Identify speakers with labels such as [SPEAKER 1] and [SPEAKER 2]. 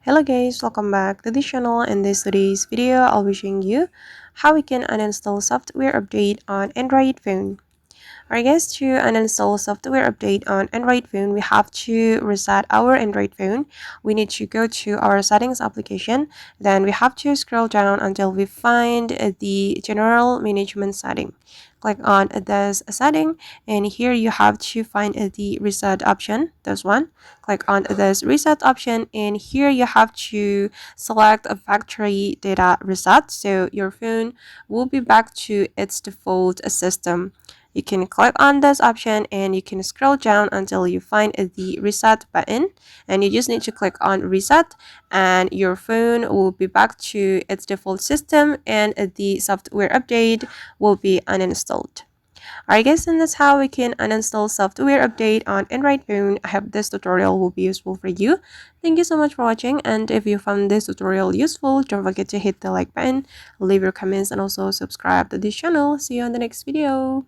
[SPEAKER 1] Hello guys, welcome back to the channel. In today's video, I'll be showing you how we can uninstall software update on Android phone. Alright guys, to uninstall software update on Android phone, we have to reset our Android phone. We need to go to our settings application. Then we have to scroll down until we find the general management setting. Click on this setting, and here you have to find the reset option, this one. Click on this reset option, and here you have to select a factory data reset, so your phone will be back to its default system. You can click on this option and you can scroll down until you find the reset button, and you just need to click on reset and your phone will be back to its default system and the software update will be uninstalled. Alright guys, and that's how we can uninstall software update on Android phone. I hope this tutorial will be useful for you. Thank you so much for watching, and if you found this tutorial useful, don't forget to hit the like button, leave your comments, and also subscribe to this channel. See you on the next video.